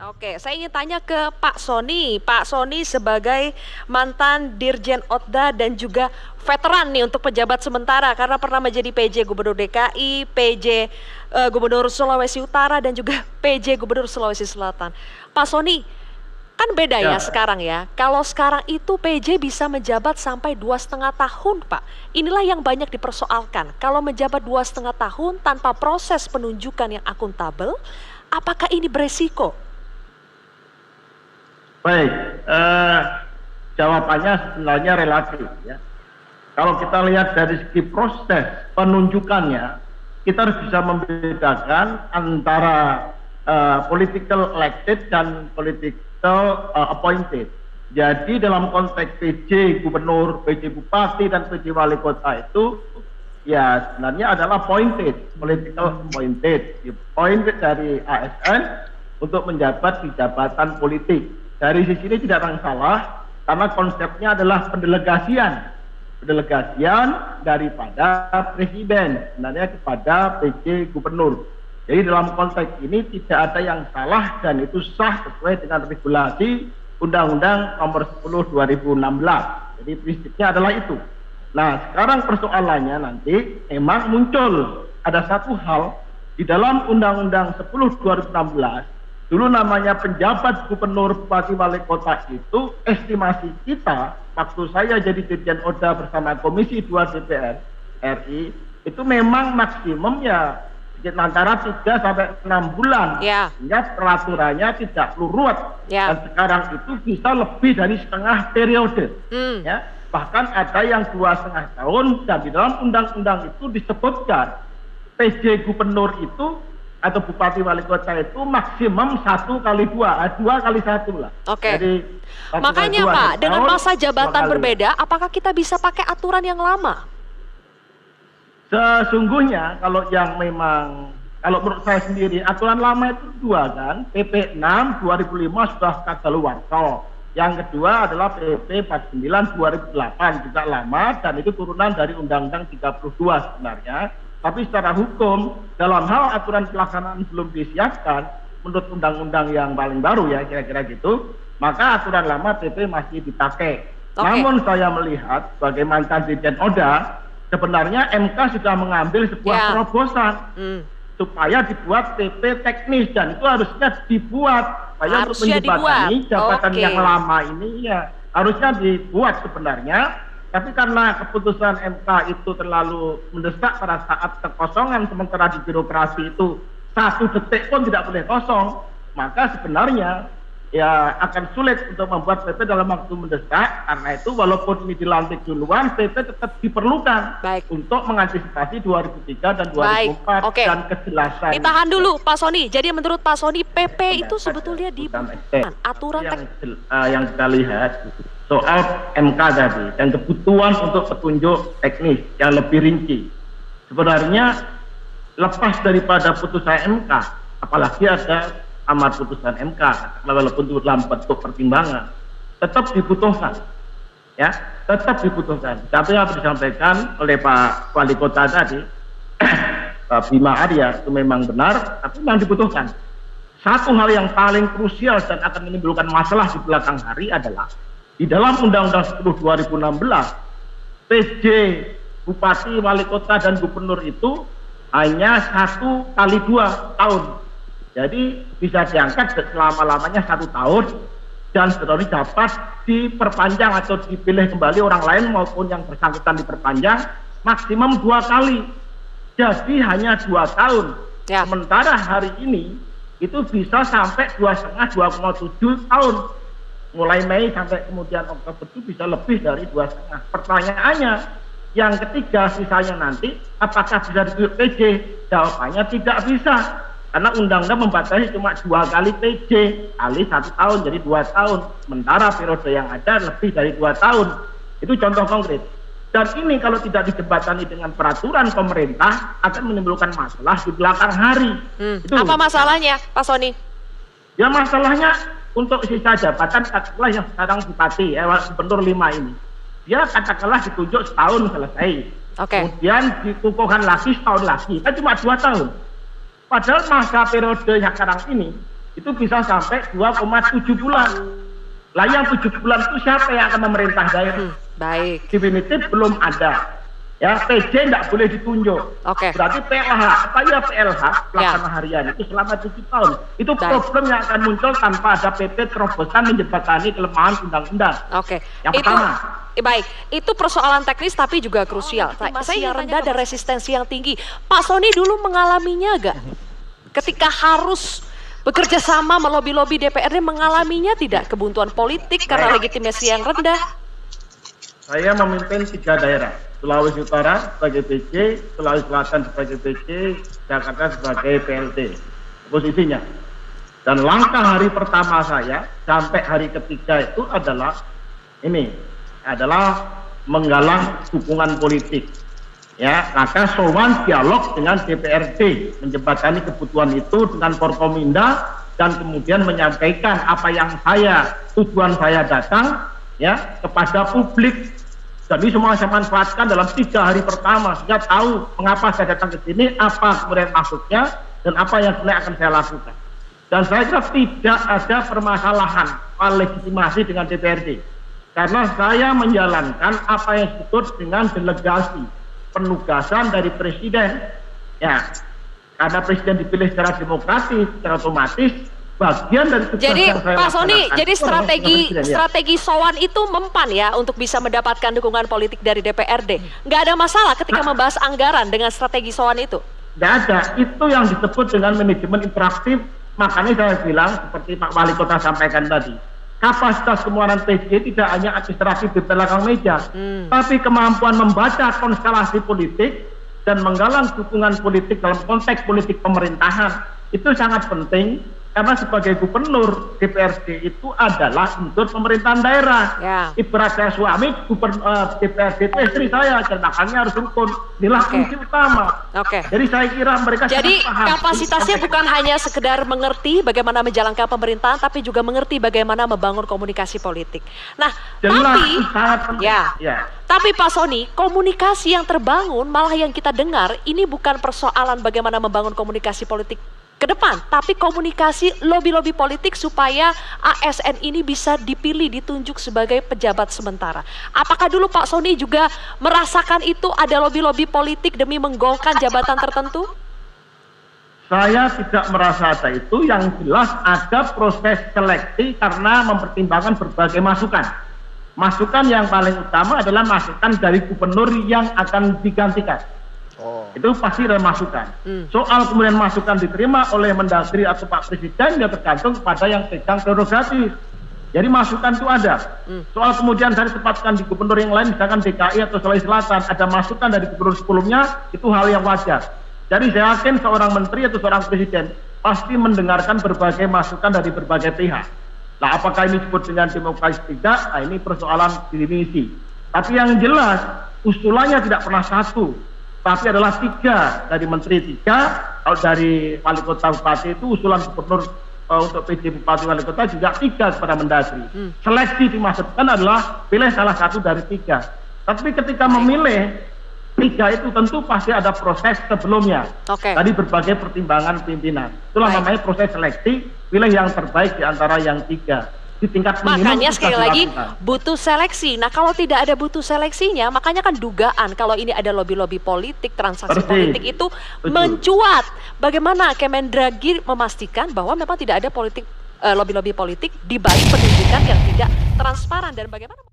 Oke, saya ingin tanya ke Pak Sony. Pak Sony sebagai mantan Dirjen Otda dan juga veteran nih untuk pejabat sementara karena pernah menjadi PJ Gubernur DKI, PJ Gubernur Sulawesi Utara dan juga PJ Gubernur Sulawesi Selatan. Pak Sony, kan beda ya sekarang ya. Kalau sekarang itu PJ bisa menjabat sampai 2,5 tahun, Pak. Inilah yang banyak dipersoalkan. Kalau menjabat 2,5 tahun tanpa proses penunjukan yang akuntabel, apakah ini beresiko? Baik, jawabannya sebenarnya relatif ya. Kalau kita lihat dari segi proses penunjukannya, kita harus bisa membedakan antara political elected dan political appointed. Jadi dalam konteks PJ Gubernur, PJ Bupati, dan PJ Wali Kota itu ya sebenarnya adalah appointed, political appointed dari ASN untuk menjabat di jabatan politik. Dari sisi ini tidak ada salah karena konsepnya adalah pendelegasian daripada presiden sebenarnya kepada PJ Gubernur. Jadi dalam konteks ini tidak ada yang salah dan itu sah sesuai dengan regulasi Undang-Undang Nomor 10 2016. Jadi prinsipnya adalah itu. Nah, sekarang persoalannya nanti memang muncul ada satu hal di dalam Undang-Undang 10 2016. Dulu namanya penjabat gubernur, bupati, wali kota itu estimasi kita waktu saya jadi Dirjen Oda bersama Komisi 2 DPR RI itu memang maksimum ya antara 3 sampai 6 bulan sehingga peraturannya tidak perlu ruwet dan sekarang itu bisa lebih dari setengah periode ya, bahkan ada yang 2,5 tahun dan di dalam undang-undang itu disebutkan PJ gubernur itu atau bupati wali kota itu maksimum 1 kali 2 kali 1 lah. Oke. Jadi makanya Pak, dengan masa jabatan berbeda, apakah kita bisa pakai aturan yang lama? Sesungguhnya kalau yang memang, kalau menurut saya sendiri aturan lama itu 2 kan, PP 6 2005 sudah kadaluarsa. Yang kedua adalah PP 49 2008 juga lama dan itu turunan dari Undang-Undang 32 sebenarnya. Tapi secara hukum, dalam hal aturan pelaksanaan belum disiapkan, menurut undang-undang yang paling baru ya, kira-kira gitu, maka aturan lama PP masih dipakai. Namun saya melihat, sebagai mantan Dirjen Oda, sebenarnya MK sudah mengambil sebuah terobosan supaya dibuat PP teknis, dan itu harusnya dibuat supaya untuk menjembatani jabatan yang lama ini ya harusnya dibuat sebenarnya. Tapi karena keputusan MK itu terlalu mendesak pada saat kekosongan sementara di birokrasi itu 1 detik pun tidak boleh kosong, maka sebenarnya ya akan sulit untuk membuat PP dalam waktu mendesak. Karena itu walaupun ini dilantik duluan, PP tetap diperlukan untuk mengantisipasi 2003 dan 2004 dan kejelasan. Ditahan dulu Pak Sony. Jadi menurut Pak Sony PP itu sebetulnya dibutuhkan aturan yang kita lihat soal MK tadi dan kebutuhan untuk petunjuk teknis yang lebih rinci. Sebenarnya lepas daripada putusan MK, apalagi ada amar putusan MK, walaupun itu dalam bentuk pertimbangan, tetap dibutuhkan, ya, tetap dibutuhkan. Tapi yang disampaikan oleh Pak Wali Kota tadi, Pak Bima Arya itu memang benar, tapi memang dibutuhkan. Satu hal yang paling krusial dan akan menimbulkan masalah di belakang hari adalah di dalam Undang-Undang 10 2016, PJ, Bupati, Wali Kota, dan Gubernur itu hanya 1 kali 2 tahun. Jadi bisa diangkat selama-lamanya 1 tahun dan seterusnya dapat diperpanjang atau dipilih kembali orang lain maupun yang bersangkutan diperpanjang maksimum 2 kali. Jadi hanya 2 tahun. Sementara hari ini itu bisa sampai 2,5-2,7 tahun. Mulai Mei sampai kemudian Oktober itu bisa lebih dari 2,5. Pertanyaannya, yang ketiga sisanya nanti, apakah bisa ditunjuk PJ? Jawabannya tidak bisa. Karena undang-undang membatasi cuma 2 kali PJ, kali 1 tahun, jadi 2 tahun. Sementara periode yang ada lebih dari 2 tahun. Itu contoh konkret. Dan ini kalau tidak dijembatani dengan peraturan pemerintah, akan menimbulkan masalah di belakang hari. Itu apa masalahnya, Pak Sony? Ya masalahnya, untuk sisa jabatan katakanlah yang sekarang bupati, gubernur 5 ini, dia katakanlah ditunjuk setahun selesai. Kemudian dikukuhkan lagi setahun lagi, kan cuma 2 tahun. Padahal masa periode yang sekarang ini itu bisa sampai 2,7 bulan. Lah yang 7 bulan itu siapa yang akan memerintah daerah? Baik. Definitif belum ada. Ya, PJ tidak boleh ditunjuk. Oke. Berarti PLH, apa ya PLH, pelaksana harian itu selama 7 tahun. Itu problem yang akan muncul tanpa ada PP terobosan menjembatani kelemahan undang-undang. Oke. Yang pertama. Baik, itu persoalan teknis tapi juga krusial. Saya yang rendah dan resistensi yang tinggi. Pak Soni dulu mengalaminya gak? Ketika harus bekerja sama melobi-lobi DPRD, mengalaminya tidak kebuntuan politik karena legitimasi yang rendah? Saya memimpin 3 daerah. Sulawesi Utara sebagai PJ, Sulawesi Selatan sebagai PJ, Jakarta sebagai PLT. Posisinya. Dan langkah hari pertama saya sampai hari ketiga itu adalah menggalang dukungan politik. Ya, maka sowan dialog dengan DPRD, menjembatani kebutuhan itu dengan Forkominda dan kemudian menyampaikan apa yang tujuan saya datang ya kepada publik. Jadi semua saya manfaatkan dalam 3 hari pertama sehingga tahu mengapa saya datang ke sini, apa kemudian maksudnya dan apa yang sebenarnya akan saya lakukan. Dan saya kira tidak ada permasalahan legitimasi dengan DPRD. Karena saya menjalankan apa yang disebut dengan delegasi penugasan dari presiden. Ya, karena presiden dipilih secara demokratis, secara otomatis, bagian dari tugas jadi yang saya Pak Soni, laksanakan jadi itu adalah strategi sowan itu mempan ya untuk bisa mendapatkan dukungan politik dari DPRD. Nggak ada masalah ketika membahas anggaran dengan strategi sowan itu? Nggak ada, itu yang disebut dengan manajemen interaktif. Makanya saya bilang seperti Pak Wali Kota sampaikan tadi, kapasitas kemuaran PJ tidak hanya administratif di belakang meja, tapi kemampuan membaca konstelasi politik dan menggalang dukungan politik dalam konteks politik pemerintahan itu sangat penting. Karena sebagai gubernur, DPRD itu adalah unsur pemerintahan daerah. Ya. Ibarat saya suami, DPRD itu istri saya, dan makanya harus rukun. Inilah kunci utama. Jadi saya kira mereka jadi sangat paham. Kapasitasnya bukan hanya sekedar mengerti bagaimana menjalankan pemerintahan, tapi juga mengerti bagaimana membangun komunikasi politik. Nah, jelas, tapi sangat penting. Tapi Pak Soni, komunikasi yang terbangun malah yang kita dengar ini bukan persoalan bagaimana membangun komunikasi politik ke depan, tapi komunikasi lobi-lobi politik supaya ASN ini bisa dipilih, ditunjuk sebagai pejabat sementara. Apakah dulu Pak Soni juga merasakan itu ada lobi-lobi politik demi menggolkan jabatan tertentu? Saya tidak merasa ada itu, yang jelas ada proses seleksi karena mempertimbangkan berbagai masukan. Masukan yang paling utama adalah masukan dari gubernur yang akan digantikan. Itu pasti ada masukan. Soal kemudian masukan diterima oleh Mendagri atau Pak Presiden ya tergantung pada yang pegang prerogatif. Jadi masukan itu ada. Soal kemudian saya tempatkan di gubernur yang lain, misalkan DKI atau Sulawesi Selatan, ada masukan dari gubernur sebelumnya, itu hal yang wajar. Jadi saya yakin seorang menteri atau seorang presiden pasti mendengarkan berbagai masukan dari berbagai pihak. Nah, apakah ini disebut dengan demokrasi tidak? Nah, ini persoalan definisi. Tapi yang jelas usulannya tidak pernah satu, tapi adalah 3 dari menteri 3. Kalau dari wali kota bupati itu usulan gubernur untuk PJ bupati wali kota juga 3 kepada Mendagri. Seleksi dimaksudkan adalah pilih salah satu dari 3. Tapi ketika memilih 3 itu tentu pasti ada proses sebelumnya. Tadi berbagai pertimbangan pimpinan. Itulah namanya proses seleksi, pilih yang terbaik di antara yang 3. Di tingkat makanya sekali lagi butuh seleksi. Nah, kalau tidak ada butuh seleksinya, makanya kan dugaan kalau ini ada lobi-lobi politik, transaksi politik itu mencuat. Bagaimana Kemendagri memastikan bahwa memang tidak ada politik lobi-lobi politik di balik penunjukan yang tidak transparan, dan bagaimana